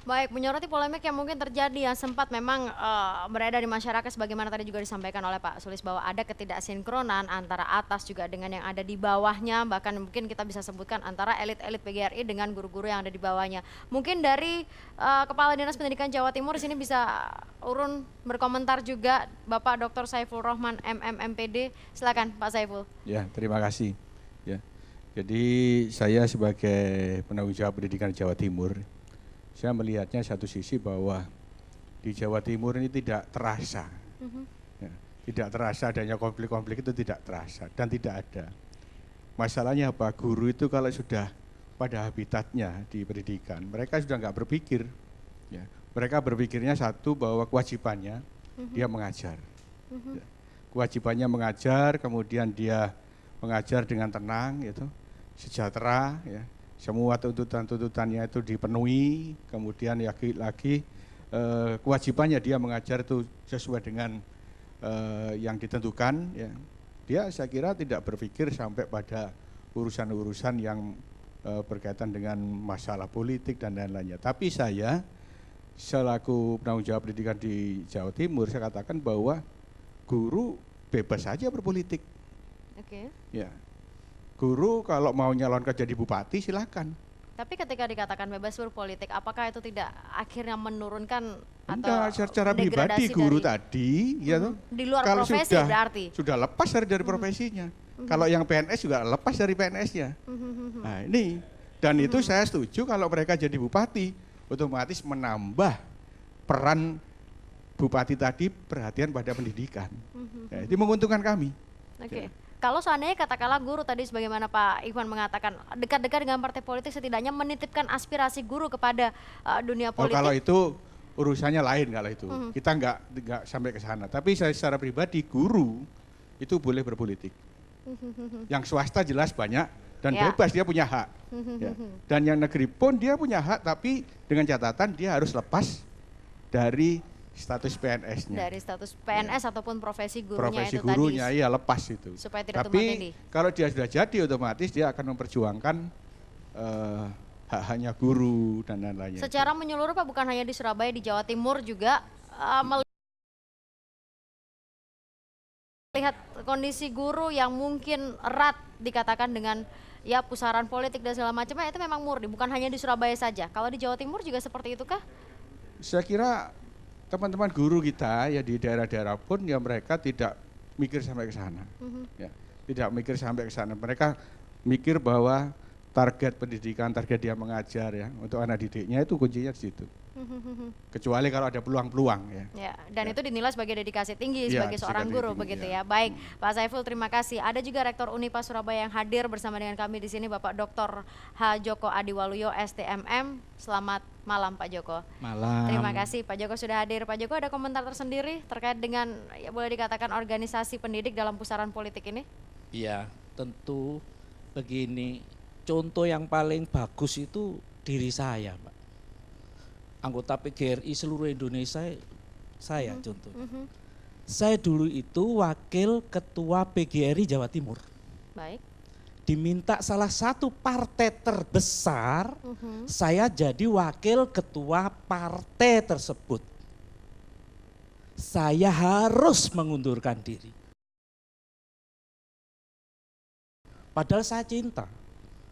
Baik, menyoroti polemik yang mungkin terjadi yang sempat memang beredar di masyarakat sebagaimana tadi juga disampaikan oleh Pak Sulis bahwa ada ketidaksinkronan antara atas juga dengan yang ada di bawahnya, bahkan mungkin kita bisa sebutkan antara elit-elit PGRI dengan guru-guru yang ada di bawahnya. Mungkin dari Kepala Dinas Pendidikan Jawa Timur di sini bisa urun berkomentar juga Bapak Dr. Saiful Rohman MMMPD. Silakan Pak Saiful. Ya, terima kasih. Ya. Jadi saya sebagai penanggung jawab pendidikan Jawa Timur, saya melihatnya satu sisi bahwa di Jawa Timur ini tidak terasa, ya, tidak terasa adanya konflik-konflik itu tidak terasa dan tidak ada. Masalahnya apa? Guru itu kalau sudah pada habitatnya di pendidikan, mereka sudah nggak berpikir. Ya. Mereka berpikirnya satu bahwa kewajibannya dia mengajar. Ya. Kewajibannya mengajar, kemudian dia mengajar dengan tenang, gitu, sejahtera, ya. Semua tuntutan-tuntutannya itu dipenuhi, kemudian lagi kewajibannya dia mengajar itu sesuai dengan yang ditentukan. Ya. Dia saya kira tidak berpikir sampai pada urusan-urusan yang berkaitan dengan masalah politik dan lain-lainnya. Tapi saya selaku penanggung jawab pendidikan di Jawa Timur, saya katakan bahwa guru bebas saja berpolitik. Oke. Ya. Guru kalau mau nyalonkan jadi bupati silakan. Tapi ketika dikatakan bebas berpolitik, apakah itu tidak akhirnya menurunkan atau enggak, secara pribadi guru tadi, ya toh, di luar kalau profesi berarti sudah lepas dari profesinya. Kalau yang PNS juga lepas dari PNS-nya. Nah ini, dan itu saya setuju kalau mereka jadi bupati, otomatis menambah peran bupati tadi perhatian pada pendidikan. Ya, itu menguntungkan kami. Oke. Ya. Kalau seandainya katakanlah guru tadi sebagaimana Pak Ivan mengatakan dekat-dekat dengan partai politik setidaknya menitipkan aspirasi guru kepada dunia politik. Kalau itu urusannya lain kalau itu. Kita nggak sampai ke sana. Tapi saya secara pribadi guru itu boleh berpolitik. Yang swasta jelas banyak dan bebas, dia punya hak. Ya. Dan yang negeri pun dia punya hak, tapi dengan catatan dia harus lepas dari status PNS-nya. Dari status PNS ataupun profesi gurunya profesi itu gurunya, tadi. Iya lepas itu. Supaya tidak Tapi tumpang kalau dia sudah jadi otomatis dia akan memperjuangkan hak-haknya guru dan lain-lainnya. Secara menyeluruh Pak, bukan hanya di Surabaya, di Jawa Timur juga melihat kondisi guru yang mungkin erat dikatakan dengan ya pusaran politik dan segala macamnya, itu memang murni, bukan hanya di Surabaya saja. Kalau di Jawa Timur juga seperti itu kah? Saya kira teman-teman guru kita ya di daerah-daerah pun ya mereka tidak mikir sampai ke sana. Ya, tidak mikir sampai ke sana. Mereka mikir bahwa target pendidikan, target dia mengajar ya untuk anak didiknya itu kuncinya di situ. Kecuali kalau ada peluang-peluang ya. Ya, dan itu dinilai sebagai dedikasi tinggi ya, sebagai seorang guru tinggi, begitu ya. Baik, Pak Saiful terima kasih. Ada juga Rektor Unipa Surabaya yang hadir bersama dengan kami di sini, Bapak Dr. H. Joko Adiwaluyo STMM. Selamat malam Pak Joko. Malam. Terima kasih Pak Joko sudah hadir. Pak Joko ada komentar tersendiri terkait dengan ya boleh dikatakan organisasi pendidik dalam pusaran politik ini? Iya, tentu begini. Contoh yang paling bagus itu diri saya, Pak. Anggota PGRI seluruh Indonesia, saya contoh. Saya dulu itu wakil ketua PGRI Jawa Timur. Baik. Diminta salah satu partai terbesar, saya jadi wakil ketua partai tersebut. Saya harus mengundurkan diri. Padahal saya cinta.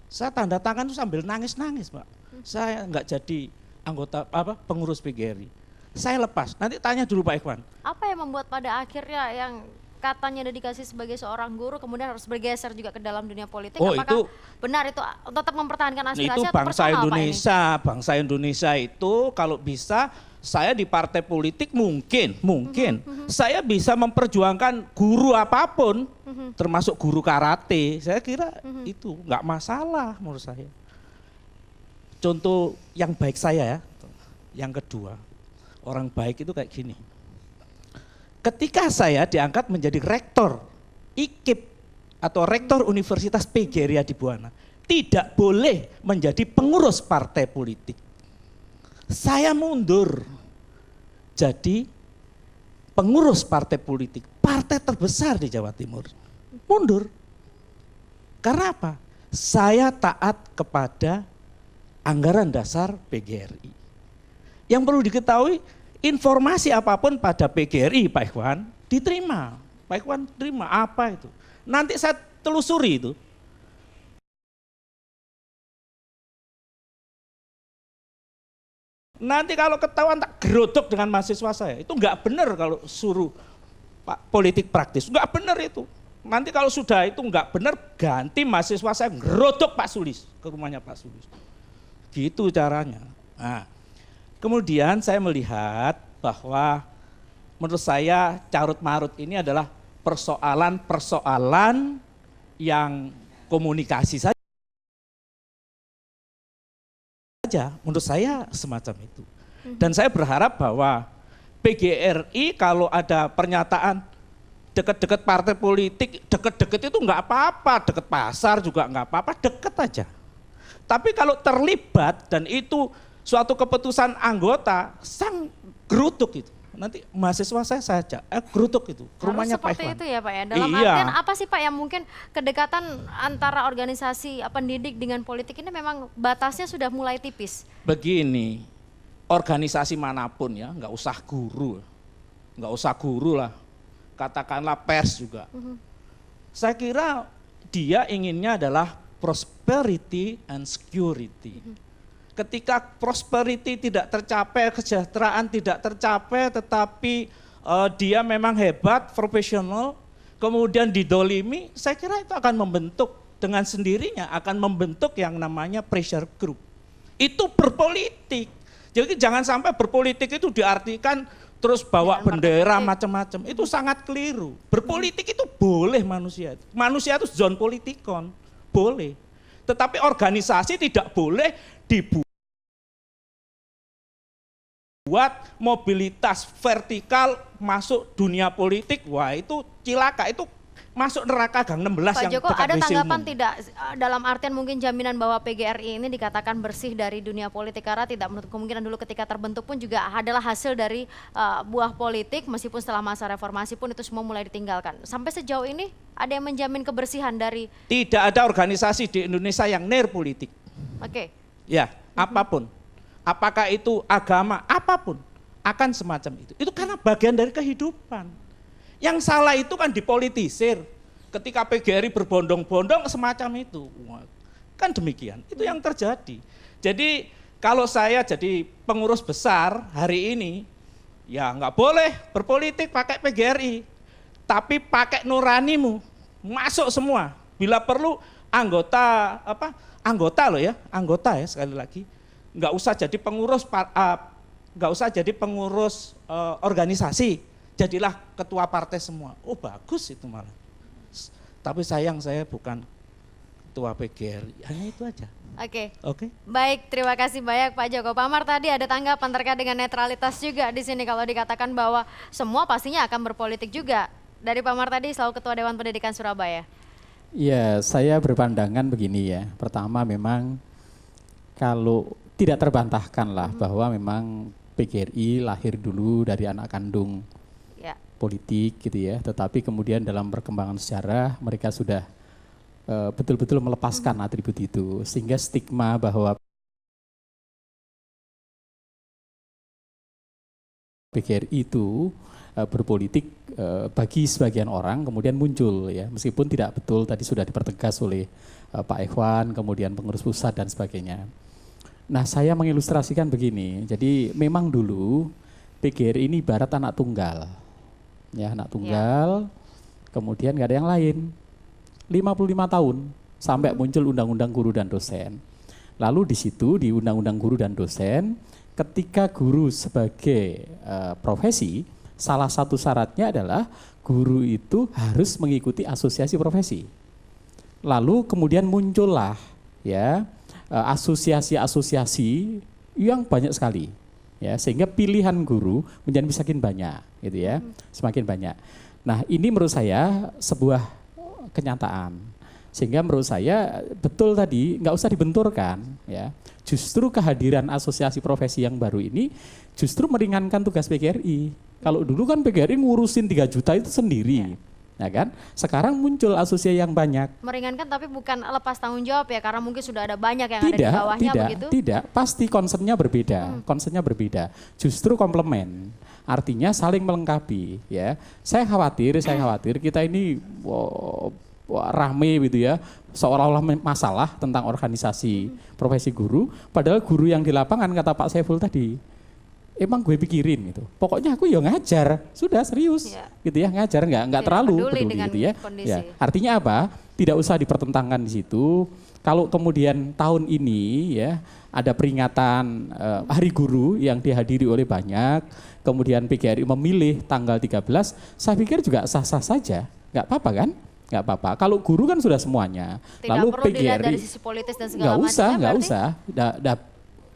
Saya tanda tangan itu sambil nangis-nangis, Pak. Saya nggak jadi anggota pengurus PGRI. Saya lepas. Nanti tanya dulu Pak Ikhwan. Apa yang membuat pada akhirnya yang katanya dedikasi sebagai seorang guru kemudian harus bergeser juga ke dalam dunia politik? Oh, apakah itu benar itu tetap mempertahankan aspirasi itu atau bangsa personal, Indonesia, Bangsa Indonesia itu kalau bisa saya di partai politik mungkin saya bisa memperjuangkan guru apapun, termasuk guru karate. Saya kira itu nggak masalah menurut saya. Contoh yang baik saya ya, yang kedua, orang baik itu kayak gini. Ketika saya diangkat menjadi rektor IKIP atau rektor Universitas PGRI di Buana, tidak boleh menjadi pengurus partai politik. Saya mundur jadi pengurus partai politik, partai terbesar di Jawa Timur. Mundur. Karena apa? Saya taat kepada anggaran dasar PGRI. Yang perlu diketahui, informasi apapun pada PGRI, Pak Ikhwan, diterima. Pak Ikhwan terima apa itu. Nanti saya telusuri itu. Nanti kalau ketahuan tak gerodok dengan mahasiswa saya, itu nggak benar kalau suruh Pak politik praktis, nggak benar itu. Nanti kalau sudah itu nggak benar, ganti mahasiswa saya gerodok Pak Sulis, ke rumahnya Pak Sulis. Gitu caranya. Nah, kemudian saya melihat bahwa menurut saya carut marut ini adalah persoalan-persoalan yang komunikasi saja. Menurut saya semacam itu. Dan saya berharap bahwa PGRI kalau ada pernyataan deket-deket partai politik, deket-deket itu nggak apa-apa, deket pasar juga nggak apa-apa, deket aja. Tapi kalau terlibat dan itu suatu keputusan anggota, sang geruduk itu. Nanti mahasiswa saya ajak, geruduk itu, ke rumahnya Pak Ikhwan. Seperti itu ya Pak ya, dalam artian apa sih Pak yang mungkin kedekatan antara organisasi pendidik dengan politik ini memang batasnya sudah mulai tipis? Begini, organisasi manapun ya, nggak usah guru lah, katakanlah pers juga. Saya kira dia inginnya adalah prosperity and security. Ketika prosperity tidak tercapai, kesejahteraan tidak tercapai, tetapi dia memang hebat, profesional, kemudian didolimi, saya kira itu akan membentuk dengan sendirinya, akan membentuk yang namanya pressure group. Itu berpolitik. Jadi jangan sampai berpolitik itu diartikan terus bawa bendera macam-macam. Itu sangat keliru. Berpolitik itu boleh manusia. Manusia itu zon politikon, boleh. Tetapi organisasi tidak boleh dibuat mobilitas vertikal masuk dunia politik. Wah itu cilaka, itu masuk neraka Gang 16 Pak yang Joko, dekat ada WC tanggapan umum. tidak dalam artian mungkin jaminan bahwa PGRI ini dikatakan bersih dari dunia politik karena tidak menutup kemungkinan dulu ketika terbentuk pun juga adalah hasil dari buah politik, meskipun setelah masa reformasi pun itu semua mulai ditinggalkan. Sampai sejauh ini ada yang menjamin kebersihan dari... Tidak ada organisasi di Indonesia yang near politik. Oke. Ya, apapun. Apakah itu agama, apapun. Akan semacam itu. Itu karena bagian dari kehidupan. Yang salah itu kan dipolitisir. Ketika PGRI berbondong-bondong semacam itu. Kan demikian. Itu yang terjadi. Jadi kalau saya jadi pengurus besar hari ini, ya nggak boleh berpolitik pakai PGRI. Tapi pakai nuranimu. Masuk semua. Bila perlu anggota sekali lagi. Nggak usah jadi pengurus, organisasi. Jadilah ketua partai semua. Oh bagus itu malah. Tapi sayang saya bukan ketua PGRI. Hanya itu aja. Oke. Baik, terima kasih banyak Pak Joko. Pak Amar tadi ada tanggapan terkait dengan netralitas juga di sini kalau dikatakan bahwa semua pastinya akan berpolitik juga. Dari Pak Amar tadi selaku Ketua Dewan Pendidikan Surabaya. Ya, saya berpandangan begini ya. Pertama memang kalau tidak terbantahkan lah bahwa memang PGRI lahir dulu dari anak kandung politik gitu ya, tetapi kemudian dalam perkembangan sejarah mereka sudah betul-betul melepaskan atribut itu, sehingga stigma bahwa PGRI itu berpolitik bagi sebagian orang kemudian muncul ya, meskipun tidak betul tadi sudah dipertegas oleh Pak Ikhwan, kemudian pengurus pusat dan sebagainya. Nah saya mengilustrasikan begini, jadi memang dulu PGRI ini ibarat anak tunggal. Ya, anak tunggal, kemudian nggak ada yang lain. 55 tahun sampai muncul Undang-Undang Guru dan Dosen. Lalu di situ di Undang-Undang Guru dan Dosen, ketika guru sebagai profesi, salah satu syaratnya adalah guru itu harus mengikuti asosiasi profesi. Lalu kemudian muncullah ya asosiasi-asosiasi yang banyak sekali. Ya, sehingga pilihan guru menjadi semakin banyak, gitu ya, semakin banyak. Nah, ini menurut saya sebuah kenyataan. Sehingga menurut saya betul tadi nggak usah dibenturkan, ya. Justru kehadiran asosiasi profesi yang baru ini justru meringankan tugas PGRI. Kalau dulu kan PGRI ngurusin 3 juta itu sendiri, Ya kan? Sekarang muncul asosiasi yang banyak. Meringankan tapi bukan lepas tanggung jawab ya, karena mungkin sudah ada banyak yang ada di bawahnya begitu. Tidak, pasti concernnya berbeda, concernnya berbeda. Justru komplement, artinya saling melengkapi. Ya, saya khawatir kita ini rame gitu ya, seolah-olah masalah tentang organisasi profesi guru, padahal guru yang di lapangan kata Pak Saiful tadi, emang gue pikirin gitu. Pokoknya aku ya ngajar, sudah serius, gitu ya, ngajar nggak terlalu peduli gitu ya. Ya. Artinya apa? Tidak usah dipertentangkan di situ. Kalau kemudian tahun ini ya ada peringatan Hari Guru yang dihadiri oleh banyak, kemudian PGRI memilih tanggal 13, saya pikir juga sah-sah saja, nggak apa-apa kan? Nggak apa-apa. Kalau guru kan sudah semuanya. Tidak lalu perlu PGRI dilihat dari sisi politis dan segala macamnya. Nggak usah.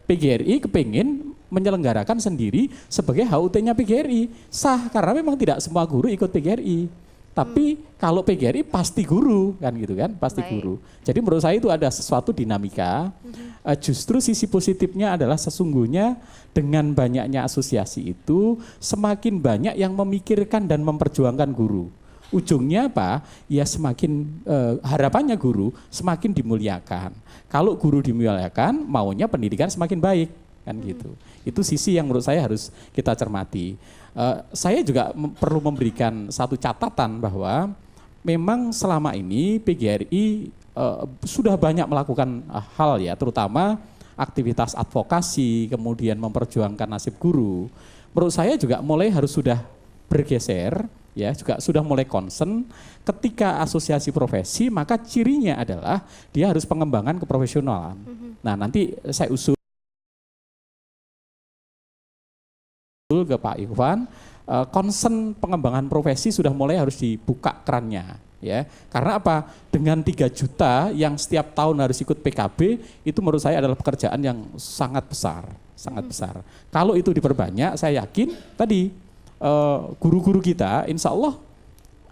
PGRI kepingin menyelenggarakan sendiri sebagai HUT-nya PGRI. Sah, karena memang tidak semua guru ikut PGRI. Tapi kalau PGRI pasti guru, kan gitu kan, pasti guru. Jadi menurut saya itu ada sesuatu dinamika. Justru sisi positifnya adalah sesungguhnya dengan banyaknya asosiasi itu semakin banyak yang memikirkan dan memperjuangkan guru. Ujungnya apa? Ya semakin harapannya guru semakin dimuliakan. Kalau guru dimuliakan, maunya pendidikan semakin baik, kan gitu. Itu sisi yang menurut saya harus kita cermati. Saya juga perlu memberikan satu catatan bahwa memang selama ini PGRI sudah banyak melakukan hal ya, terutama aktivitas advokasi, kemudian memperjuangkan nasib guru. Menurut saya juga mulai harus sudah bergeser, ya juga sudah mulai concern ketika asosiasi profesi, maka cirinya adalah dia harus pengembangan keprofesionalan. Nah nanti saya usul ke Pak Ikhwan, concern pengembangan profesi sudah mulai harus dibuka kerannya, ya. Karena apa? Dengan 3 juta yang setiap tahun harus ikut PKB, itu menurut saya adalah pekerjaan yang sangat besar, sangat besar. Kalau itu diperbanyak, saya yakin tadi guru-guru kita, insya Allah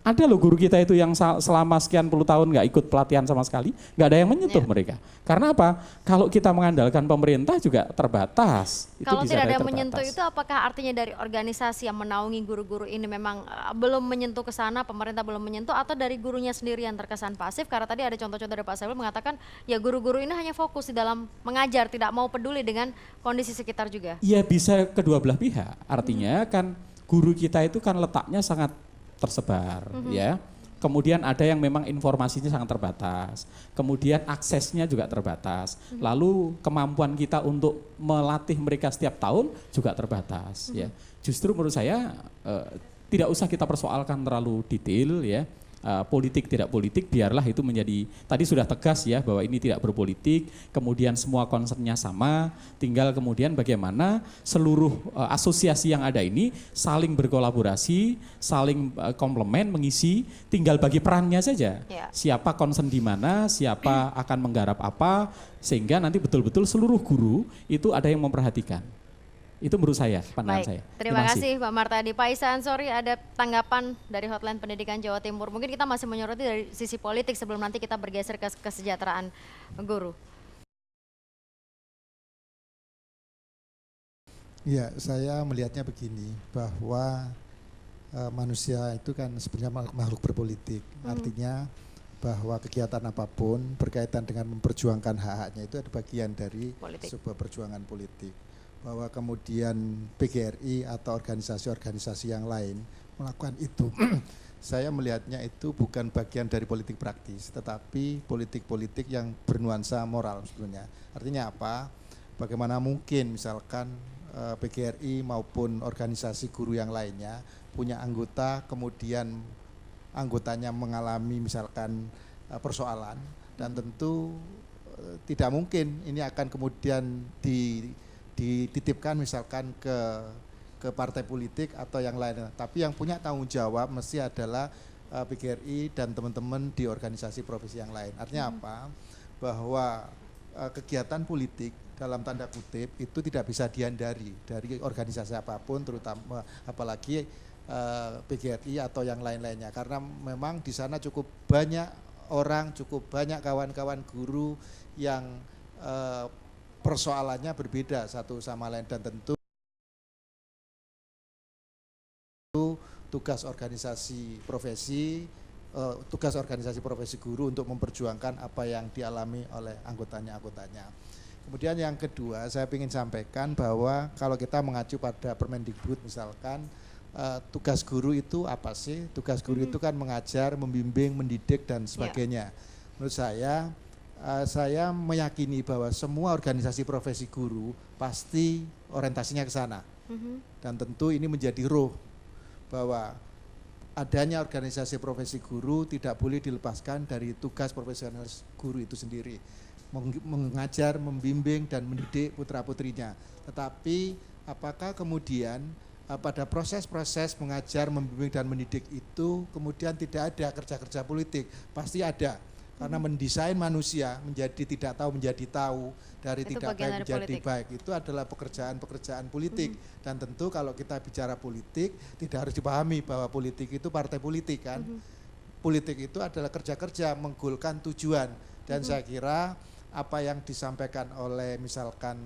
ada loh guru kita itu yang selama sekian puluh tahun nggak ikut pelatihan sama sekali, nggak ada yang menyentuh mereka. Karena apa? Kalau kita mengandalkan pemerintah juga terbatas. Kalau tidak ada yang menyentuh itu, apakah artinya dari organisasi yang menaungi guru-guru ini memang belum menyentuh ke sana, pemerintah belum menyentuh, atau dari gurunya sendiri yang terkesan pasif? Karena tadi ada contoh-contoh dari Pak Saiful mengatakan ya guru-guru ini hanya fokus di dalam mengajar, tidak mau peduli dengan kondisi sekitar juga. Iya, bisa kedua belah pihak. Artinya kan guru kita itu kan letaknya sangat tersebar, ya. Kemudian ada yang memang informasinya sangat terbatas, kemudian aksesnya juga terbatas. Lalu kemampuan kita untuk melatih mereka setiap tahun juga terbatas, ya. Justru menurut saya tidak usah kita persoalkan terlalu detail, ya. Politik tidak politik, biarlah itu menjadi, tadi sudah tegas ya bahwa ini tidak berpolitik, kemudian semua concernnya sama, tinggal kemudian bagaimana seluruh asosiasi yang ada ini saling berkolaborasi, saling komplement, mengisi, tinggal bagi perannya saja. Siapa concern di mana, siapa akan menggarap apa, sehingga nanti betul-betul seluruh guru itu ada yang memperhatikan. Itu menurut saya, pandangan saya. Terima kasih Pak Martadi. Pak Isa Ansori, ada tanggapan dari Hotline Pendidikan Jawa Timur. Mungkin kita masih menyoroti dari sisi politik sebelum nanti kita bergeser ke kesejahteraan guru. Ya, saya melihatnya begini, bahwa manusia itu kan sebenarnya makhluk berpolitik. Artinya bahwa kegiatan apapun berkaitan dengan memperjuangkan hak-haknya itu ada bagian dari sebuah perjuangan politik. Bahwa kemudian PGRI atau organisasi-organisasi yang lain melakukan itu, saya melihatnya itu bukan bagian dari politik praktis, tetapi politik-politik yang bernuansa moral sebetulnya. Artinya apa? Bagaimana mungkin misalkan PGRI maupun organisasi guru yang lainnya punya anggota, kemudian anggotanya mengalami misalkan persoalan, dan tentu tidak mungkin ini akan kemudian dititipkan misalkan ke partai politik atau yang lain, tapi yang punya tanggung jawab mesti adalah PGRI dan teman-teman di organisasi profesi yang lain. Artinya apa? Bahwa kegiatan politik dalam tanda kutip itu tidak bisa dihindari dari organisasi apapun, terutama apalagi PGRI atau yang lain-lainnya, karena memang di sana cukup banyak orang, cukup banyak kawan-kawan guru yang persoalannya berbeda satu sama lain, dan tentu tugas organisasi profesi tugas organisasi profesi guru untuk memperjuangkan apa yang dialami oleh anggotanya. Kemudian yang kedua, saya ingin sampaikan bahwa kalau kita mengacu pada Permendikbud misalkan, tugas guru itu apa sih? Tugas guru itu kan mengajar, membimbing, mendidik dan sebagainya. Menurut saya meyakini bahwa semua organisasi profesi guru pasti orientasinya ke sana. Dan tentu ini menjadi roh bahwa adanya organisasi profesi guru tidak boleh dilepaskan dari tugas profesional guru itu sendiri. Mengajar, membimbing dan mendidik putra-putrinya. Tetapi apakah kemudian pada proses-proses mengajar, membimbing dan mendidik itu kemudian tidak ada kerja-kerja politik? Pasti ada. Karena mendesain manusia menjadi tidak tahu menjadi tahu, dari itu tidak baik menjadi politik. Baik, itu adalah pekerjaan-pekerjaan politik. Dan tentu kalau kita bicara politik, tidak harus dipahami bahwa politik itu partai politik kan. Politik itu adalah kerja-kerja menggolkan tujuan. Dan saya kira apa yang disampaikan oleh misalkan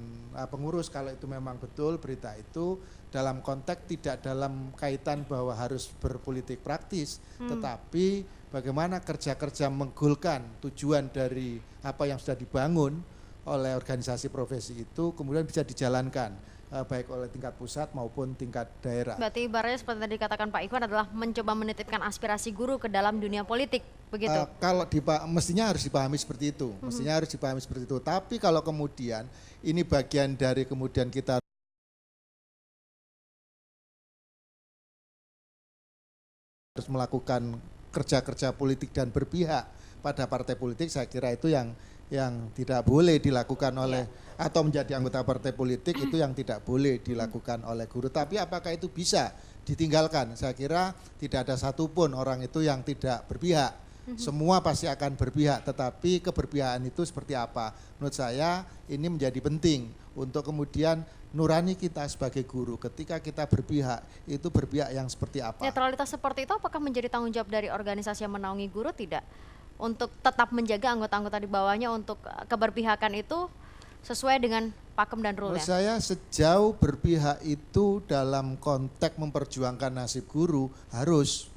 pengurus, kalau itu memang betul berita itu dalam konteks tidak dalam kaitan bahwa harus berpolitik praktis, tetapi bagaimana kerja-kerja menggolkan tujuan dari apa yang sudah dibangun oleh organisasi profesi itu kemudian bisa dijalankan baik oleh tingkat pusat maupun tingkat daerah. Berarti ibaratnya seperti tadi dikatakan Pak Ikhwan adalah mencoba menitipkan aspirasi guru ke dalam dunia politik, begitu? Kalau mestinya harus dipahami seperti itu, mestinya harus dipahami seperti itu. Tapi kalau kemudian ini bagian dari kemudian kita harus melakukan kerja-kerja politik dan berpihak pada partai politik, saya kira itu yang tidak boleh dilakukan oleh atau menjadi anggota partai politik itu yang tidak boleh dilakukan oleh guru. Tapi apakah itu bisa ditinggalkan? Saya kira tidak ada satupun orang itu yang tidak berpihak. Semua pasti akan berpihak, tetapi keberpihakan itu seperti apa? Menurut saya ini menjadi penting untuk kemudian nurani kita sebagai guru ketika kita berpihak, itu berpihak yang seperti apa? Netralitas seperti itu apakah menjadi tanggung jawab dari organisasi yang menaungi guru tidak? Untuk tetap menjaga anggota-anggota di bawahnya untuk keberpihakan itu sesuai dengan pakem dan rule ya? Saya sejauh berpihak itu dalam konteks memperjuangkan nasib guru harus.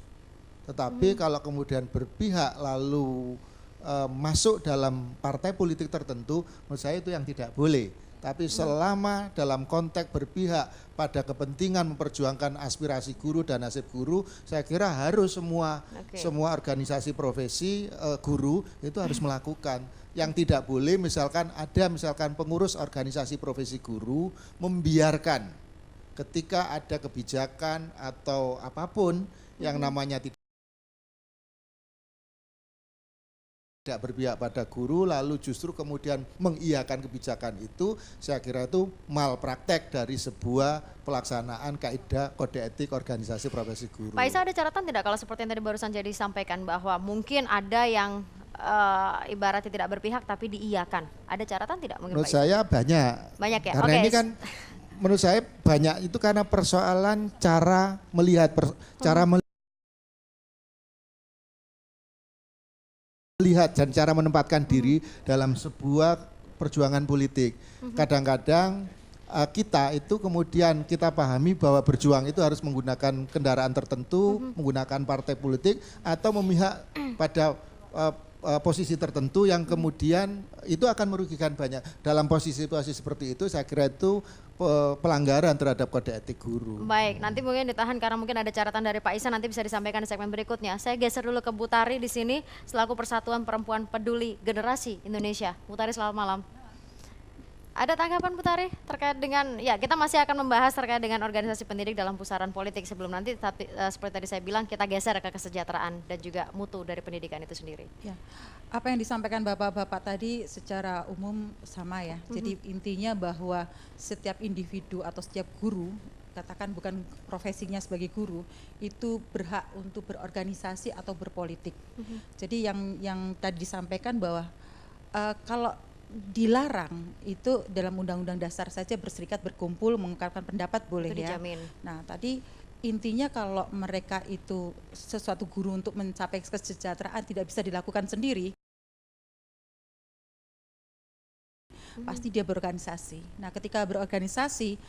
Tetapi kalau kemudian berpihak lalu masuk dalam partai politik tertentu, menurut saya itu yang tidak boleh. Tapi selama dalam konteks berpihak pada kepentingan memperjuangkan aspirasi guru dan nasib guru, saya kira harus semua organisasi profesi guru itu harus melakukan. Yang tidak boleh misalkan pengurus organisasi profesi guru membiarkan ketika ada kebijakan atau apapun yang namanya tidak berpihak pada guru lalu justru kemudian mengiyakan kebijakan itu, saya kira itu malpraktek dari sebuah pelaksanaan kaidah kode etik organisasi profesi guru. Pak Isa, ada catatan tidak kalau seperti yang tadi barusan jadi disampaikan bahwa mungkin ada yang ibaratnya tidak berpihak tapi diiyakan, ada catatan tidak mungkin? Menurut saya banyak ya. Karena ini kan menurut saya banyak itu karena persoalan cara melihat melihat dan cara menempatkan diri dalam sebuah perjuangan politik. Kadang-kadang kita itu kemudian kita pahami bahwa berjuang itu harus menggunakan kendaraan tertentu, menggunakan partai politik atau memihak pada posisi tertentu yang kemudian itu akan merugikan banyak. Dalam posisi-posisi seperti itu saya kira itu pelanggaran terhadap kode etik guru. Baik, nanti mungkin ditahan karena mungkin ada catatan dari Pak Isa, nanti bisa disampaikan di segmen berikutnya. Saya geser dulu ke Bu Tari di sini selaku Persatuan Perempuan Peduli Generasi Indonesia. Bu Tari, selamat malam. Ada tanggapan Bu Tari terkait dengan, ya kita masih akan membahas terkait dengan organisasi pendidik dalam pusaran politik sebelum nanti, tapi seperti tadi saya bilang kita geser ke kesejahteraan dan juga mutu dari pendidikan itu sendiri. Ya, apa yang disampaikan Bapak-Bapak tadi secara umum sama ya, jadi intinya bahwa setiap individu atau setiap guru, katakan bukan profesinya sebagai guru, itu berhak untuk berorganisasi atau berpolitik. Jadi yang tadi disampaikan bahwa kalau dilarang itu dalam undang-undang dasar saja berserikat, berkumpul, mengungkapkan pendapat boleh itu ya. Dijamin. Nah tadi intinya kalau mereka itu sesuatu guru untuk mencapai kesejahteraan tidak bisa dilakukan sendiri, pasti dia berorganisasi. Nah ketika berorganisasi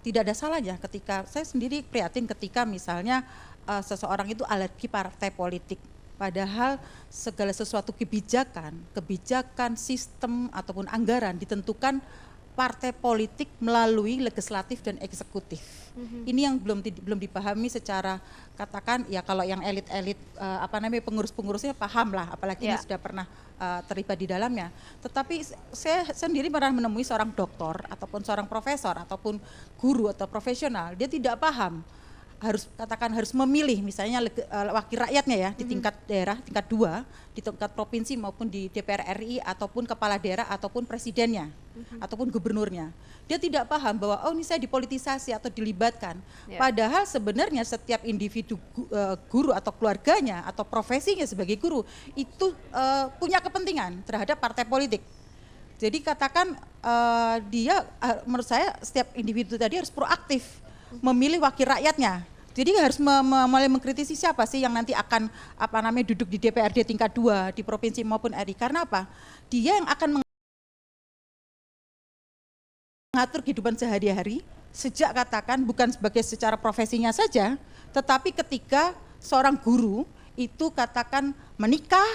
tidak ada salahnya ketika saya sendiri prihatin ketika misalnya seseorang itu alergi partai politik. Padahal segala sesuatu kebijakan, sistem ataupun anggaran ditentukan partai politik melalui legislatif dan eksekutif. Ini yang belum dipahami secara, katakan ya kalau yang elit-elit pengurus-pengurusnya paham lah, apalagi yang sudah pernah terlibat di dalamnya. Tetapi saya sendiri pernah menemui seorang doktor ataupun seorang profesor ataupun guru atau profesional, dia tidak paham. Harus memilih misalnya wakil rakyatnya ya di tingkat daerah, tingkat 2, di tingkat provinsi maupun di DPR RI ataupun kepala daerah ataupun presidennya ataupun gubernurnya. Dia tidak paham bahwa ini saya dipolitisasi atau dilibatkan. Padahal sebenarnya setiap individu guru atau keluarganya atau profesinya sebagai guru itu punya kepentingan terhadap partai politik. Jadi katakan menurut saya setiap individu tadi harus proaktif memilih wakil rakyatnya. Jadi harus mulai mengkritisi siapa sih yang nanti akan duduk di DPRD tingkat 2 di provinsi maupun RI. Karena apa? Dia yang akan mengatur kehidupan sehari-hari, sejak katakan bukan sebagai secara profesinya saja, tetapi ketika seorang guru itu katakan menikah,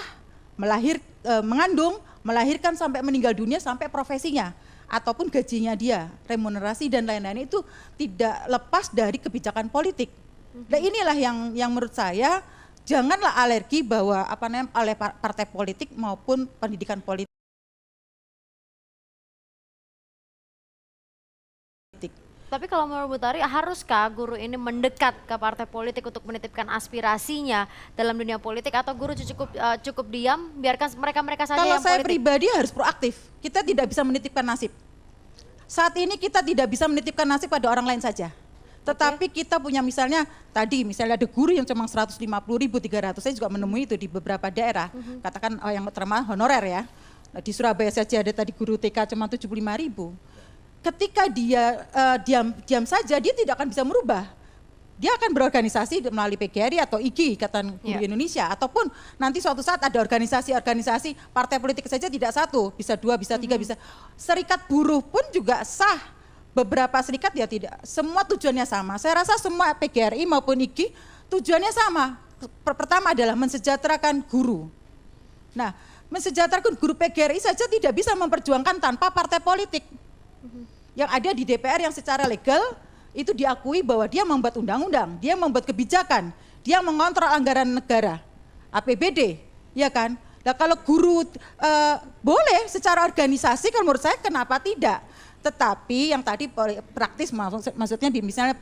mengandung, melahirkan sampai meninggal dunia sampai profesinya ataupun gajinya dia, remunerasi dan lain-lain itu tidak lepas dari kebijakan politik. Nah inilah yang menurut saya janganlah alergi bahwa oleh partai politik maupun pendidikan politik. Tapi kalau menurut Bu Tari, haruskah guru ini mendekat ke partai politik untuk menitipkan aspirasinya dalam dunia politik, atau guru cukup diam, biarkan mereka saja yang politik? Kalau saya pribadi harus proaktif, kita tidak bisa menitipkan nasib. Saat ini kita tidak bisa menitipkan nasib pada orang lain saja. Tetapi kita punya misalnya ada guru yang cuma 150.000, 300, saya juga menemui itu di beberapa daerah, katakan yang terima honorer ya. Nah, di Surabaya saja ada tadi guru TK cuma 75.000. Ketika dia diam saja, dia tidak akan bisa merubah. Dia akan berorganisasi melalui PGRI atau IGI, Ikatan Guru Indonesia, ataupun nanti suatu saat ada organisasi partai politik saja tidak satu, bisa 2, bisa 3, bisa. Serikat buruh pun juga sah. Beberapa serikat ya tidak, semua tujuannya sama. Saya rasa semua PGRI maupun IGI tujuannya sama. Pertama adalah mensejahterakan guru. Nah, mensejahterakan guru PGRI saja tidak bisa memperjuangkan tanpa partai politik. Yang ada di DPR yang secara legal itu diakui bahwa dia membuat undang-undang, dia membuat kebijakan, dia mengontrol anggaran negara, APBD, ya kan? Nah kalau guru boleh secara organisasi, kalau menurut saya kenapa tidak? Tetapi yang tadi praktis maksudnya misalnya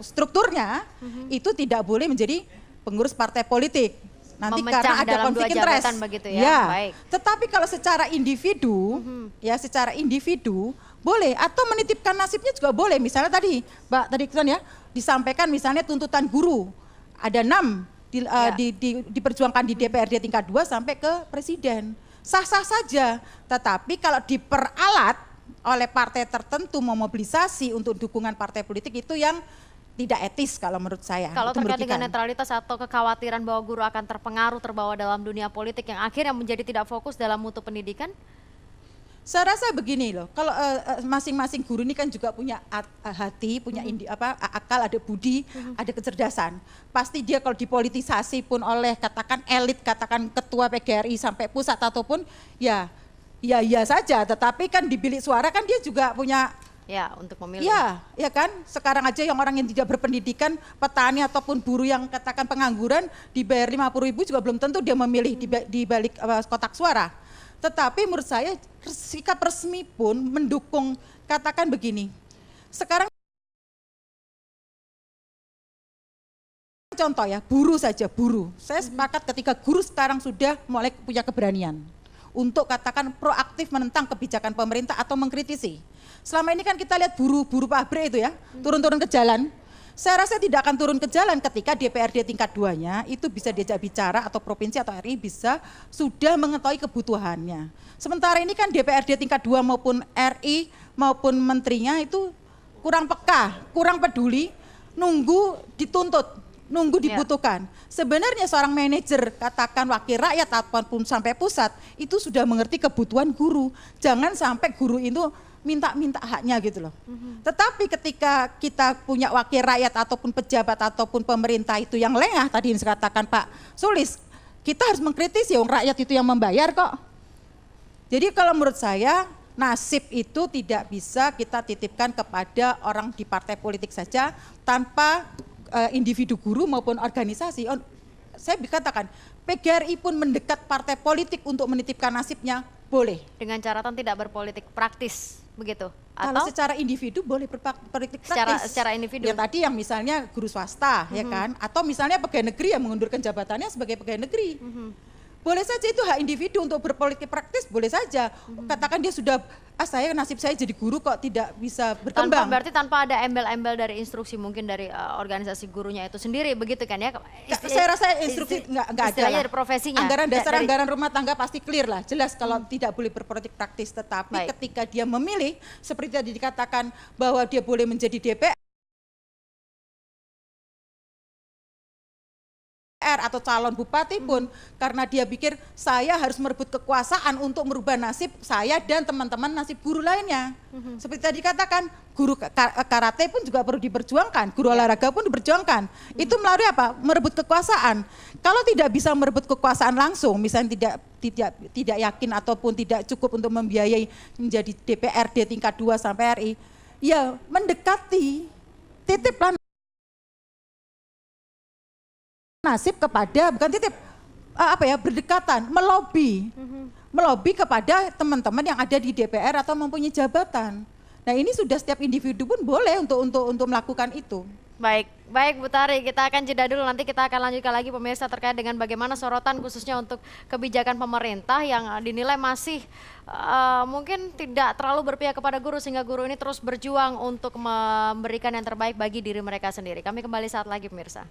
strukturnya itu tidak boleh menjadi pengurus partai politik. Nanti karena ada konflik interest. Ya. Baik. Tetapi kalau secara individu, secara individu boleh, atau menitipkan nasibnya juga boleh. Misalnya tadi Mbak disampaikan misalnya tuntutan guru ada 6 diperjuangkan di DPRD tingkat 2 sampai ke presiden. Sah-sah saja. Tetapi kalau diperalat oleh partai tertentu memobilisasi untuk dukungan partai politik, itu yang tidak etis kalau menurut saya. Kalau terkait dengan netralitas atau kekhawatiran bahwa guru akan terbawa dalam dunia politik yang akhirnya menjadi tidak fokus dalam mutu pendidikan? Saya rasa begini loh, kalau masing-masing guru ini kan juga punya hati, punya akal, ada budi, ada kecerdasan. Pasti dia kalau dipolitisasi pun oleh katakan elit, katakan ketua PGRI sampai pusat ataupun ya saja, tetapi kan di bilik suara kan dia juga punya untuk memilih. Ya kan, sekarang aja yang orang yang tidak berpendidikan, petani ataupun buruh yang katakan pengangguran dibayar 50.000 juga belum tentu dia memilih di balik kotak suara. Tetapi menurut saya sikap resmi pun mendukung, katakan begini, sekarang contoh ya, buruh saja, buruh. Saya sepakat ketika guru sekarang sudah mulai punya keberanian untuk katakan proaktif menentang kebijakan pemerintah atau mengkritisi. Selama ini kan kita lihat buruh pabrik itu ya, turun-turun ke jalan. Saya rasa tidak akan turun ke jalan ketika DPRD tingkat 2-nya itu bisa diajak bicara, atau provinsi atau RI bisa sudah mengetahui kebutuhannya. Sementara ini kan DPRD tingkat 2 maupun RI maupun menterinya itu kurang peka, kurang peduli, nunggu dituntut, nunggu dibutuhkan. Sebenarnya seorang manajer, katakan wakil rakyat ataupun sampai pusat, itu sudah mengerti kebutuhan guru. Jangan sampai guru itu minta haknya gitu loh. Tetapi ketika kita punya wakil rakyat ataupun pejabat ataupun pemerintah itu yang lengah, tadi yang dikatakan Pak Sulis, kita harus mengkritisi, rakyat itu yang membayar kok. Jadi kalau menurut saya nasib itu tidak bisa kita titipkan kepada orang di partai politik saja tanpa individu guru maupun organisasi. Saya katakan PGRI pun mendekat partai politik untuk menitipkan nasibnya, boleh. Dengan catatan tidak berpolitik praktis, begitu? Kalau Atau secara individu boleh berpolitik praktis. secara individu? Ya tadi yang misalnya guru swasta, ya kan? Atau misalnya pegawai negeri yang mengundurkan jabatannya sebagai pegawai negeri. Boleh saja, itu hak individu untuk berpolitik praktis, boleh saja. Katakan dia sudah, nasib saya jadi guru kok tidak bisa berkembang. Berarti tanpa ada embel-embel dari instruksi mungkin dari organisasi gurunya itu sendiri, begitu kan ya? Saya rasa instruksi nggak ada istilahnya lah. dari profesinya. Anggaran dasar, anggaran rumah tangga pasti clear lah, jelas kalau tidak boleh berpolitik praktis. Tetapi ketika dia memilih, seperti tadi dikatakan bahwa dia boleh menjadi DPR atau calon bupati pun, karena dia pikir saya harus merebut kekuasaan untuk merubah nasib saya dan teman-teman nasib guru lainnya. Seperti tadi katakan, guru karate pun juga perlu diperjuangkan, guru olahraga pun diperjuangkan. Itu melalui apa? Merebut kekuasaan. Kalau tidak bisa merebut kekuasaan langsung, misalnya tidak yakin ataupun tidak cukup untuk membiayai menjadi DPRD tingkat 2 sampai RI, ya mendekati, titiplah nasib kepada, bukan titip, berdekatan, melobi kepada teman-teman yang ada di DPR atau mempunyai jabatan. Nah ini sudah setiap individu pun boleh untuk melakukan itu. Baik Bu Tari, kita akan jeda dulu, nanti kita akan lanjutkan lagi pemirsa terkait dengan bagaimana sorotan khususnya untuk kebijakan pemerintah yang dinilai masih mungkin tidak terlalu berpihak kepada guru sehingga guru ini terus berjuang untuk memberikan yang terbaik bagi diri mereka sendiri. Kami kembali saat lagi pemirsa.